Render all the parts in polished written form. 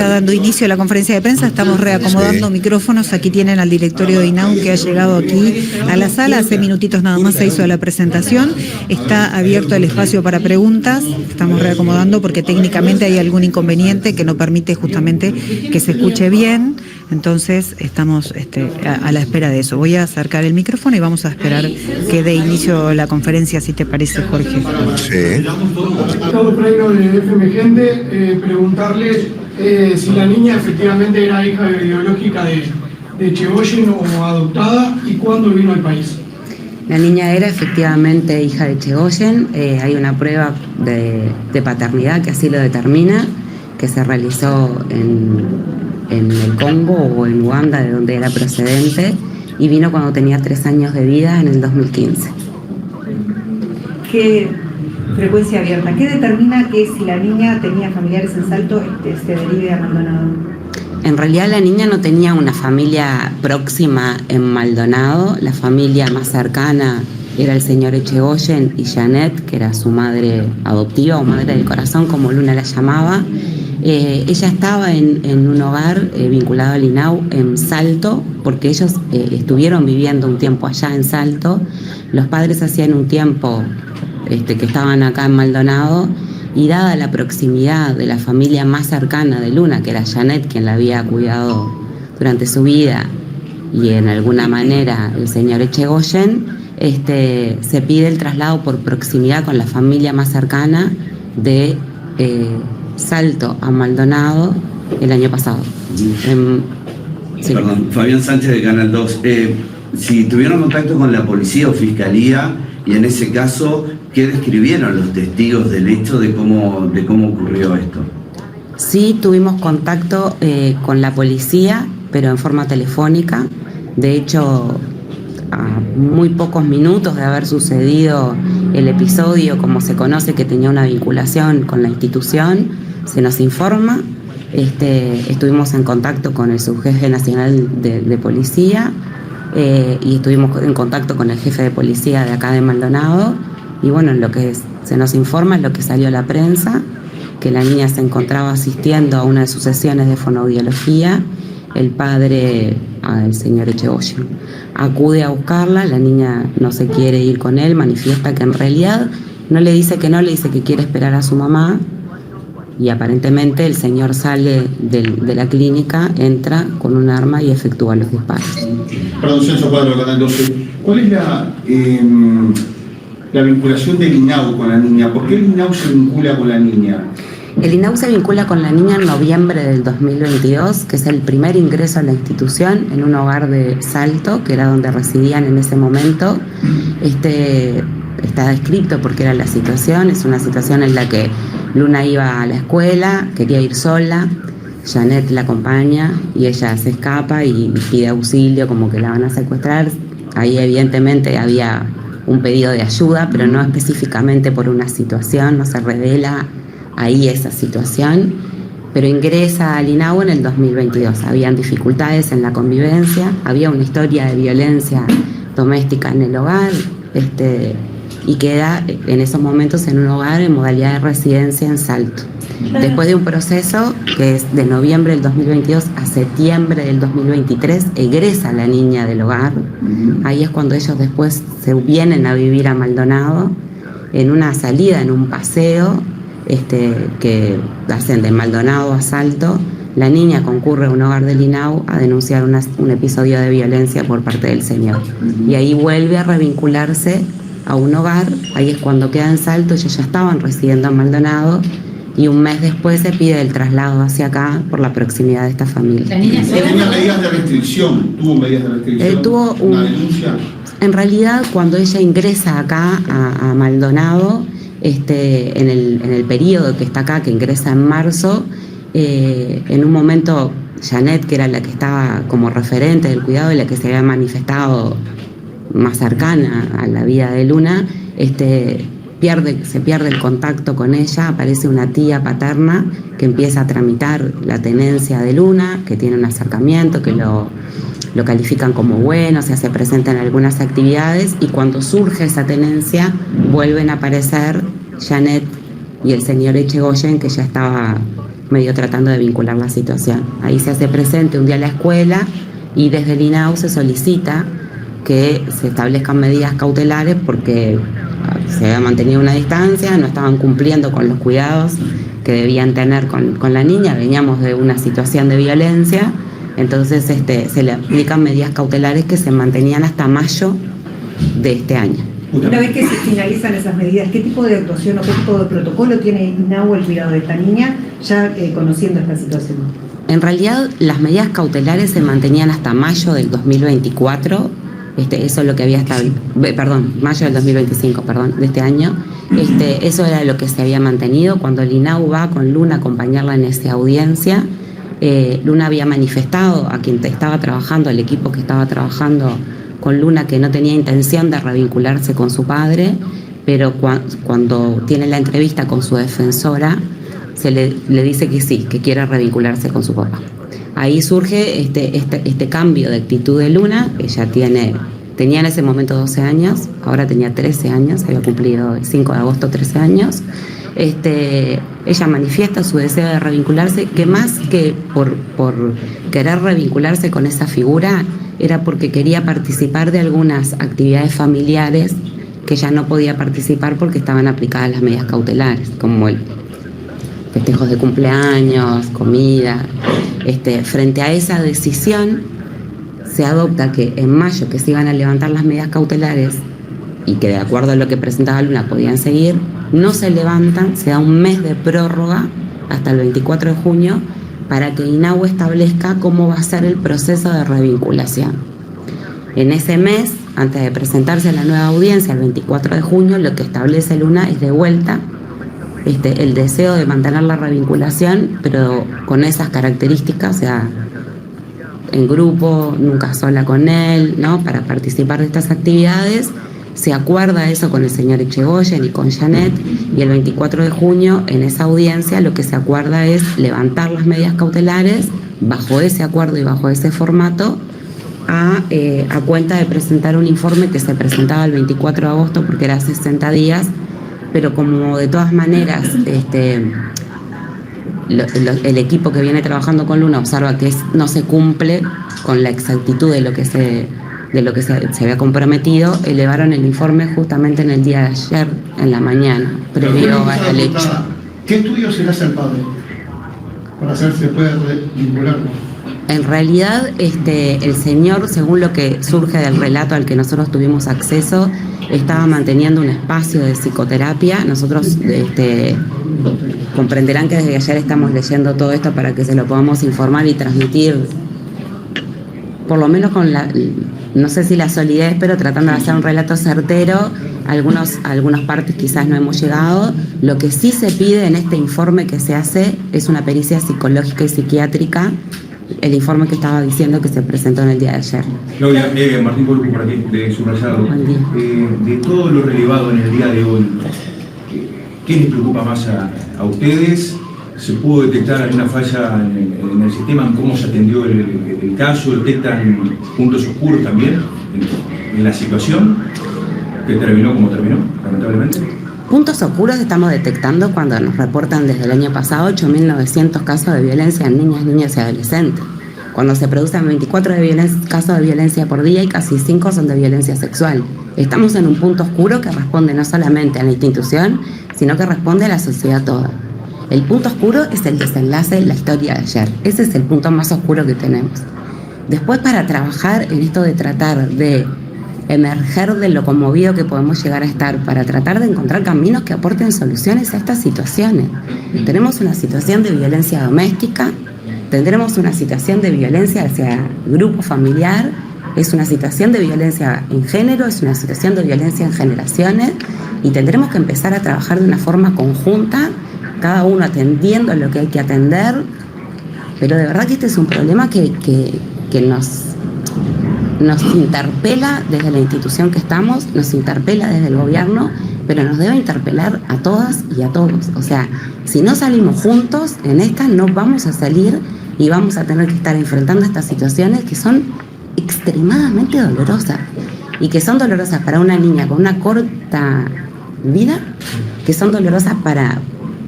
está dando inicio a la conferencia de prensa, estamos reacomodando micrófonos. Aquí tienen al directorio de INAU que ha llegado aquí a la sala. Hace minutitos nada más se hizo la presentación. Está abierto el espacio para preguntas. Estamos reacomodando porque técnicamente hay algún inconveniente que no permite justamente que se escuche bien. Entonces estamos a la espera de eso. Voy a acercar el micrófono y vamos a esperar que dé inicio la conferencia, si te parece, Jorge. Sí. Gustavo Freiro de FM Gente, preguntarle si la niña efectivamente era hija biológica de Echegóyen o adoptada y cuándo vino al país. La niña era efectivamente hija de Echegóyen. Hay una prueba de paternidad que así lo determina, que se realizó en el Congo o en Uganda, de donde era procedente, y vino cuando tenía 3 años de vida en el 2015. ¿Qué frecuencia abierta? ¿Qué determina que si la niña tenía familiares en Salto se derive a Maldonado? En realidad la niña no tenía una familia próxima en Maldonado. La familia más cercana era el señor Echegóyen y Janet, que era su madre adoptiva o madre del corazón, como Luna la llamaba. Ella estaba en un hogar vinculado al INAU en Salto, porque ellos estuvieron viviendo un tiempo allá en Salto. Los padres hacían un tiempo que estaban acá en Maldonado, y dada la proximidad de la familia más cercana de Luna, que era Janet, quien la había cuidado durante su vida, y en alguna manera el señor Echegóyen, se pide el traslado por proximidad con la familia más cercana de Salto a Maldonado el año pasado. Sí. Perdón, Fabián Sánchez de Canal 2. Si tuvieron contacto con la policía o fiscalía, y en ese caso, ¿qué describieron los testigos del hecho de cómo ocurrió esto? Sí, tuvimos contacto con la policía, pero en forma telefónica. De hecho, a muy pocos minutos de haber sucedido el episodio, como se conoce que tenía una vinculación con la institución, se nos informa. Estuvimos en contacto con el subjefe nacional de policía, y estuvimos en contacto con el jefe de policía de acá de Maldonado, y bueno, lo que se nos informa es lo que salió a la prensa, que la niña se encontraba asistiendo a una de sus sesiones de fonoaudiología. El padre, el señor Echegóyen, acude a buscarla. La niña no se quiere ir con él, manifiesta que en realidad no le dice que no, le dice que quiere esperar a su mamá, y aparentemente el señor sale de la clínica, entra con un arma y efectúa los disparos. Perdón, Celso Cuadro, Canal 12. ¿Cuál es la vinculación del INAU con la niña? ¿Por qué el INAU se vincula con la niña? El INAU se vincula con la niña en noviembre del 2022, que es el primer ingreso a la institución en un hogar de Salto, que era donde residían en ese momento. Está descrito porque era la situación. Es una situación en la que Luna iba a la escuela, quería ir sola, Janet la acompaña y ella se escapa y pide auxilio, como que la van a secuestrar. Ahí evidentemente había un pedido de ayuda, pero no específicamente por una situación, no se revela ahí esa situación, pero ingresa al INAU en el 2022. Habían dificultades en la convivencia, había una historia de violencia doméstica en el hogar, y queda en esos momentos en un hogar en modalidad de residencia en Salto. Después de un proceso que es de noviembre del 2022 a septiembre del 2023, egresa la niña del hogar. Ahí es cuando ellos después se vienen a vivir a Maldonado, en una salida, en un paseo que hacen de Maldonado a Salto. La niña concurre a un hogar del INAU a denunciar un episodio de violencia por parte del señor. Y ahí vuelve a revincularse a un hogar. Ahí es cuando queda en Salto. Ellos ya estaban residiendo en Maldonado, y un mes después se pide el traslado hacia acá por la proximidad de esta familia. ¿La niña tenía medidas de restricción? ¿Tuvo medidas de restricción? Tuvo una denuncia. En realidad, cuando ella ingresa acá a Maldonado, en el periodo que está acá, que ingresa en marzo, en un momento Janet, que era la que estaba como referente del cuidado y la que se había manifestado más cercana a la vida de Luna, se pierde el contacto con ella. Aparece una tía paterna que empieza a tramitar la tenencia de Luna, que tiene un acercamiento, que lo califican como bueno, se hace presente en algunas actividades, y cuando surge esa tenencia vuelven a aparecer Janet y el señor Echegóyen, que ya estaba medio tratando de vincular la situación. Ahí se hace presente un día a la escuela y desde el INAU se solicita que se establezcan medidas cautelares porque se había mantenido una distancia, no estaban cumpliendo con los cuidados que debían tener con la niña, veníamos de una situación de violencia, entonces se le aplican medidas cautelares que se mantenían hasta mayo de este año. Una vez que se finalizan esas medidas, ¿qué tipo de actuación o qué tipo de protocolo tiene INAU el cuidado de esta niña ya conociendo esta situación? En realidad las medidas cautelares se mantenían hasta mayo del 2024, eso es lo que había mayo del 2025, de este año. Eso era lo que se había mantenido. Cuando el INAU va con Luna a acompañarla en esa audiencia, Luna había manifestado a quien estaba trabajando, al equipo que estaba trabajando con Luna, que no tenía intención de revincularse con su padre, pero cuando tiene la entrevista con su defensora, se le dice que sí, que quiere revincularse con su papá. Ahí surge este cambio de actitud de Luna. Ella tenía en ese momento 12 años, ahora tenía 13 años, había cumplido el 5 de agosto 13 años. Ella manifiesta su deseo de revincularse, que más que por querer revincularse con esa figura, era porque quería participar de algunas actividades familiares que ella no podía participar porque estaban aplicadas las medidas cautelares, como el festejos de cumpleaños, comida. Frente a esa decisión se adopta que en mayo, que se iban a levantar las medidas cautelares y que de acuerdo a lo que presentaba Luna podían seguir, no se levantan, se da un mes de prórroga hasta el 24 de junio para que INAU establezca cómo va a ser el proceso de revinculación. En ese mes, antes de presentarse a la nueva audiencia, el 24 de junio, lo que establece Luna es de vuelta el deseo de mantener la revinculación, pero con esas características, o sea, en grupo, nunca sola con él, ¿no? Para participar de estas actividades. Se acuerda eso con el señor Echegoyen y con Janet, y el 24 de junio, en esa audiencia, lo que se acuerda es levantar las medidas cautelares bajo ese acuerdo y bajo ese formato, a cuenta de presentar un informe que se presentaba el 24 de agosto porque era 60 días, pero como de todas maneras el equipo que viene trabajando con Luna observa que no se cumple con la exactitud de lo que se había comprometido, elevaron el informe justamente en el día de ayer, en la mañana, previo al hecho. ¿Qué estudio se le hace al padre para saber si se puede vincular? En realidad, el señor, según lo que surge del relato al que nosotros tuvimos acceso, estaba manteniendo un espacio de psicoterapia. Nosotros comprenderán que desde ayer estamos leyendo todo esto para que se lo podamos informar y transmitir, por lo menos con no sé si la solidez, pero tratando de hacer un relato certero. Algunas partes quizás no hemos llegado. Lo que sí se pide en este informe que se hace es una pericia psicológica y psiquiátrica, el informe que estaba diciendo que se presentó en el día de ayer. Claudia, Martín Poluco por aquí, de Subrayado. De todo lo relevado en el día de hoy, ¿qué les preocupa más a ustedes? ¿Se pudo detectar alguna falla en el sistema, en cómo se atendió el caso? ¿Detectan puntos oscuros también en la situación que terminó como terminó, lamentablemente? Puntos oscuros estamos detectando cuando nos reportan desde el año pasado 8.900 casos de violencia en niñas, niños y adolescentes. Cuando se producen 24 casos de violencia por día y casi 5 son de violencia sexual. Estamos en un punto oscuro que responde no solamente a la institución, sino que responde a la sociedad toda. El punto oscuro es el desenlace de la historia de ayer. Ese es el punto más oscuro que tenemos. Después, para trabajar en esto de tratar de emerger de lo conmovido que podemos llegar a estar, para tratar de encontrar caminos que aporten soluciones a estas situaciones. Tenemos una situación de violencia doméstica, tendremos una situación de violencia hacia grupo familiar, es una situación de violencia en género, es una situación de violencia en generaciones, y tendremos que empezar a trabajar de una forma conjunta, cada uno atendiendo lo que hay que atender, pero de verdad que este es un problema que nos interpela desde la institución que estamos, nos interpela desde el gobierno, pero nos debe interpelar a todas y a todos. O sea, si no salimos juntos en esta, no vamos a salir y vamos a tener que estar enfrentando estas situaciones que son extremadamente dolorosas, y que son dolorosas para una niña con una corta vida, que son dolorosas para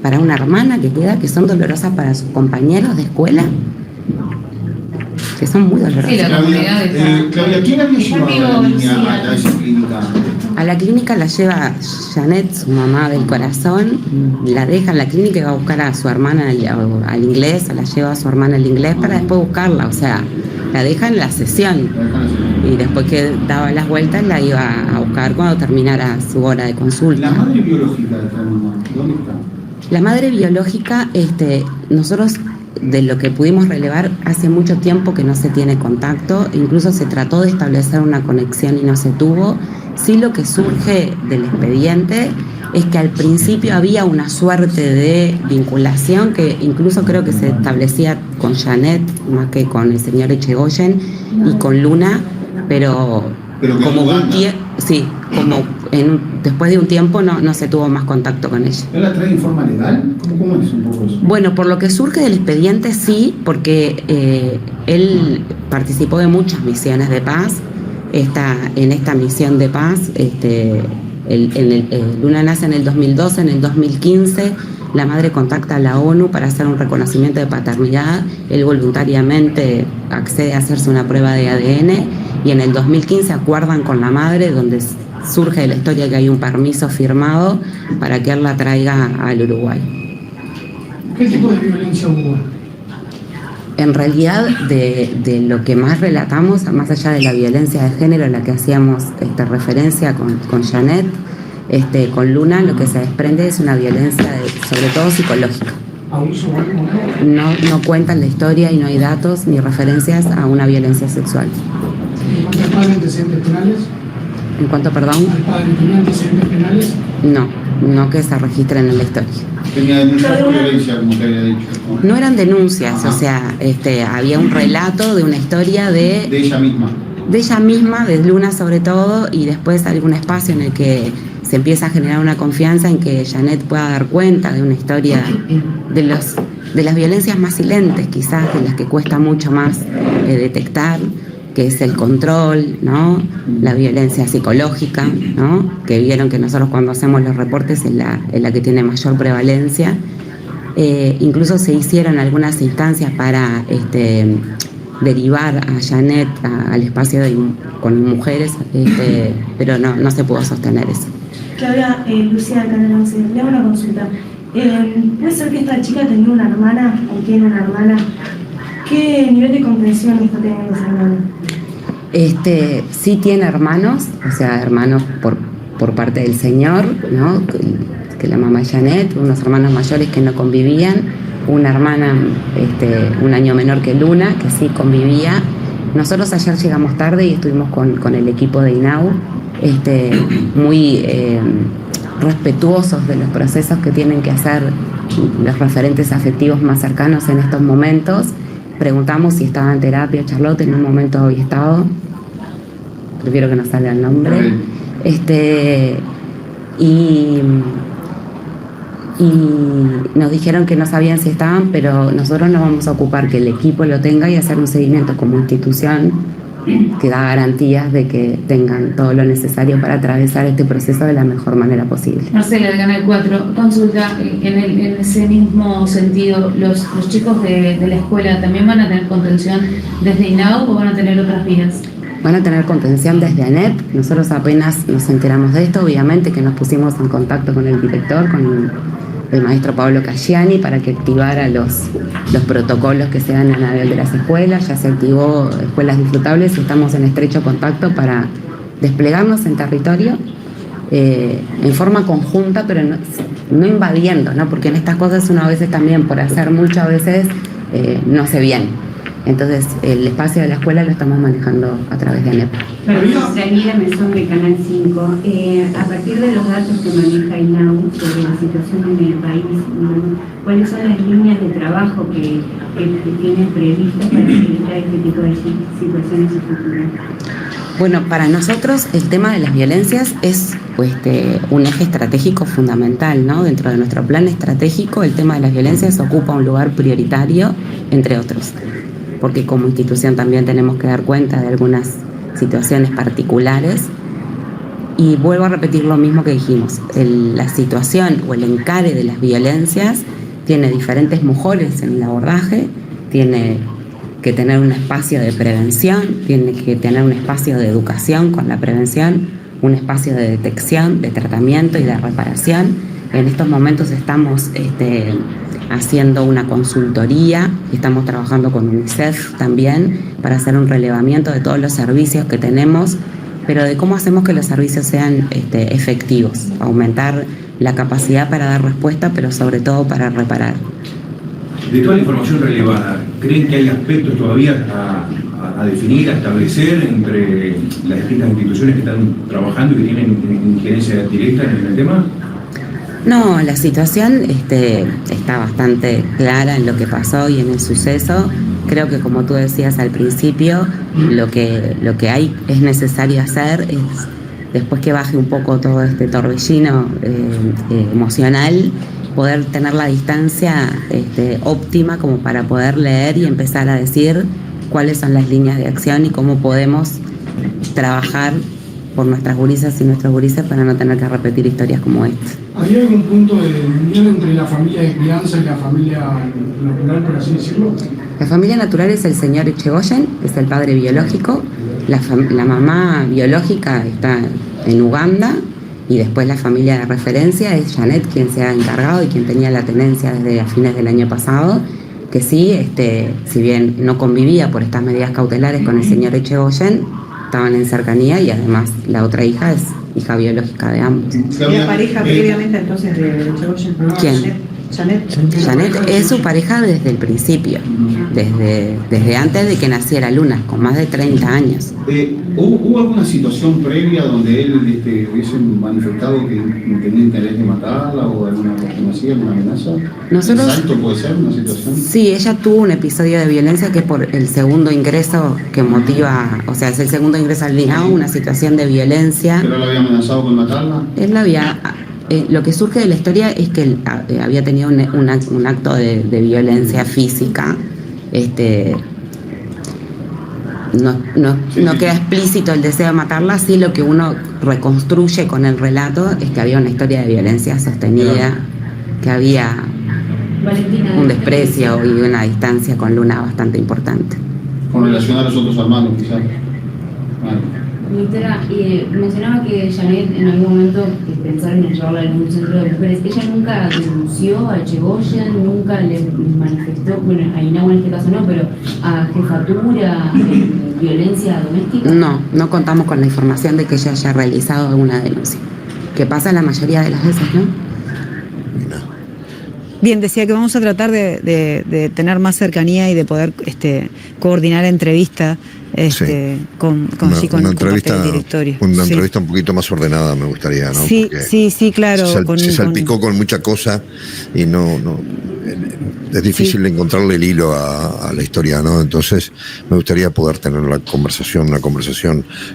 para una hermana que queda, que son dolorosas para sus compañeros de escuela, que son muy dolorosas. Sí, la comunidad está... Claudia, ¿quién había llevado a la niña a esa clínica? A la clínica la lleva Janet, su mamá del corazón, la deja en la clínica y va a buscar a su hermana al inglés, o la lleva a su hermana al inglés para después buscarla, o sea, la deja en la sesión y después que daba las vueltas la iba a buscar cuando terminara su hora de consulta. ¿La madre biológica de esta niña, dónde está? La madre biológica, nosotros de lo que pudimos relevar, hace mucho tiempo que no se tiene contacto, incluso se trató de establecer una conexión y no se tuvo. Sí, lo que surge del expediente es que al principio había una suerte de vinculación que incluso creo que se establecía con Janet más que con el señor Echegoyen y con Luna, pero como después de un tiempo no se tuvo más contacto con ella. ¿Él la trae en forma legal? ¿Cómo es un poco eso? Bueno, por lo que surge del expediente sí, porque él participó de muchas misiones de paz. En esta misión de paz, Luna nace en el 2012, en el 2015 la madre contacta a la ONU para hacer un reconocimiento de paternidad, él voluntariamente accede a hacerse una prueba de ADN y en el 2015 acuerdan con la madre, donde surge de la historia que hay un permiso firmado para que él la traiga al Uruguay. ¿Qué tipo de violencia hubo? En realidad, de lo que más relatamos, más allá de la violencia de género a la que hacíamos referencia con Janet, con Luna, lo que se desprende es una violencia sobre todo psicológica. ¿Abuso o algo? No cuentan la historia y no hay datos ni referencias a una violencia sexual. ¿El padre antecedentes penales? ¿En cuanto, perdón? ¿El padre tenía antecedentes penales? No que se registren en la historia. Tenía denuncias por violencia, como te había dicho. No eran denuncias, o sea, había un relato de una historia de ella misma. De ella misma, de Luna sobre todo, y después algún espacio en el que se empieza a generar una confianza en que Janet pueda dar cuenta de una historia de las violencias más silentes, quizás, de las que cuesta mucho más detectar, que es el control, ¿no? La violencia psicológica, ¿no? Que vieron que nosotros cuando hacemos los reportes es la que tiene mayor prevalencia. Incluso se hicieron algunas instancias para derivar a Janet al espacio con mujeres, pero no se pudo sostener eso. Claudia, Lucía de Canal 11, le hago una consulta. ¿Puede ser que esta chica tenía una hermana o tiene una hermana? ¿Qué nivel de comprensión está teniendo esa hermana? Sí tiene hermanos, o sea, hermanos por parte del señor, ¿no? Que la mamá Janet, unos hermanos mayores que no convivían, una hermana un año menor que Luna, que sí convivía. Nosotros ayer llegamos tarde y estuvimos con el equipo de INAU, muy respetuosos de los procesos que tienen que hacer los referentes afectivos más cercanos en estos momentos. Preguntamos si estaba en terapia Charlotte, en un momento había estado, prefiero que no salga el nombre, y nos dijeron que no sabían si estaban, pero nosotros nos vamos a ocupar que el equipo lo tenga y hacer un seguimiento como institución que da garantías de que tengan todo lo necesario para atravesar este proceso de la mejor manera posible. Marcela, de Canal 4, consulta, en ese mismo sentido, ¿los chicos de la escuela también van a tener contención desde INAU o van a tener otras vías? Van a tener contención desde ANEP. Nosotros apenas nos enteramos de esto, obviamente que nos pusimos en contacto con el director, con el maestro Pablo Casciani, para que activara los protocolos que se dan a nivel de las escuelas. Ya se activó Escuelas Disfrutables y estamos en estrecho contacto para desplegarnos en territorio en forma conjunta, pero no invadiendo, ¿no? Porque en estas cosas uno a veces también, por hacer mucho, a veces no hace bien. Entonces, el espacio de la escuela lo estamos manejando a través de ANEP. Daniela Mesón de Canal 5. A partir de los datos que maneja INAU sobre la situación en el país, ¿cuáles son las líneas de trabajo que tienen previstas para evitar este tipo de situaciones en futuro? Bueno, para nosotros el tema de las violencias es un eje estratégico fundamental, ¿no? Dentro de nuestro plan estratégico, el tema de las violencias ocupa un lugar prioritario, entre otros, porque como institución también tenemos que dar cuenta de algunas situaciones particulares Y vuelvo a repetir lo mismo que dijimos, la situación o el encare de las violencias tiene diferentes mejores en el abordaje, tiene que tener un espacio de prevención, tiene que tener un espacio de educación con la prevención, un espacio de detección, de tratamiento y de reparación. En estos momentos estamos haciendo una consultoría y estamos trabajando con UNICEF también para hacer un relevamiento de todos los servicios que tenemos, pero de cómo hacemos que los servicios sean efectivos, aumentar la capacidad para dar respuesta, pero sobre todo para reparar. De toda la información relevada, ¿creen que hay aspectos todavía a definir, a establecer entre las distintas instituciones que están trabajando y que tienen injerencia directa en el tema? No, la situación está bastante clara en lo que pasó y en el suceso. Creo que, como tú decías al principio, lo que es necesario hacer es, después que baje un poco todo este torbellino emocional, poder tener la distancia óptima como para poder leer y empezar a decir cuáles son las líneas de acción y cómo podemos trabajar por nuestras gurisas y nuestros gurises para no tener que repetir historias como esta. ¿Hay algún punto de unión entre la familia de crianza y la familia natural, por así decirlo? La familia natural es el señor Echegoyen, que es el padre biológico. La mamá biológica está en Uganda y después la familia de referencia es Janet, quien se ha encargado y quien tenía la tenencia desde a fines del año pasado, que sí, si bien no convivía por estas medidas cautelares con el señor Echegoyen, estaban en cercanía y además la otra hija es hija biológica de ambos. ¿Era pareja previamente entonces de Echegoyen? ¿Quién? Janet. Janet es su pareja desde el principio, desde antes de que naciera Luna, con más de 30 años. ¿Hubo alguna situación previa donde él hubiese manifestado que tenía interés de matarla o alguna cuestión así, alguna amenaza? Nosotros, ¿El salto puede ser una situación? Sí, ella tuvo un episodio de violencia que por el segundo ingreso que motiva, o sea, es el segundo ingreso al INAU, una situación de violencia. ¿Pero él había amenazado con matarla? Él había... lo que surge de la historia es que él había tenido un acto de violencia física. No queda explícito el deseo de matarla, sí lo que uno reconstruye con el relato es que había una historia de violencia sostenida, que había un desprecio y una distancia con Luna bastante importante. Con relación a los otros hermanos, quizás. Ministra, mencionaba que Janet en algún momento pensaron en llevarla a algún centro de mujeres. ¿Ella nunca denunció a Echegoyen? ¿Nunca le manifestó, bueno, a INAU en este caso no, pero a jefatura, violencia doméstica? No contamos con la información de que ella haya realizado alguna denuncia, que pasa la mayoría de las veces, ¿no? Bien, decía que vamos a tratar de tener más cercanía y de poder coordinar entrevistas con una entrevista, el directorio. Una entrevista un poquito más ordenada me gustaría, ¿no? Sí, sí, claro. Se salpicó con mucha cosa y no es difícil encontrarle el hilo a la historia, ¿no? Entonces me gustaría poder tener una conversación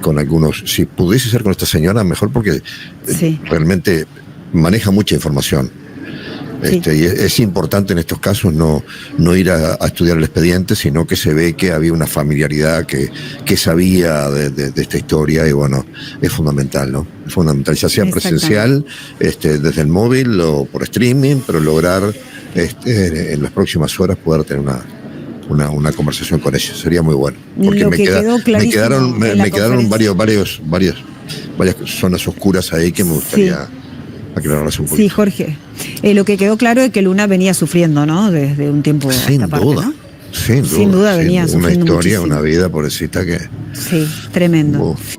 con algunos. Si pudiese ser con esta señora, mejor, porque realmente maneja mucha información. Y es importante en estos casos no ir a estudiar el expediente, sino que se ve que había una familiaridad que sabía de esta historia, y bueno, es fundamental, ¿no? Es fundamental, ya sea presencial, desde el móvil o por streaming, pero lograr en las próximas horas poder tener una conversación con ella, sería muy bueno. Porque me quedaron varias zonas oscuras ahí que me gustaría aclararlas un poquito. Sí, Jorge. Lo que quedó claro es que Luna venía sufriendo, ¿no? Desde un tiempo sin esta parte, duda, ¿no? Sin duda venía sufriendo una historia, muchísimo. una vida, pobrecita que... Sí, tremendo. Uf.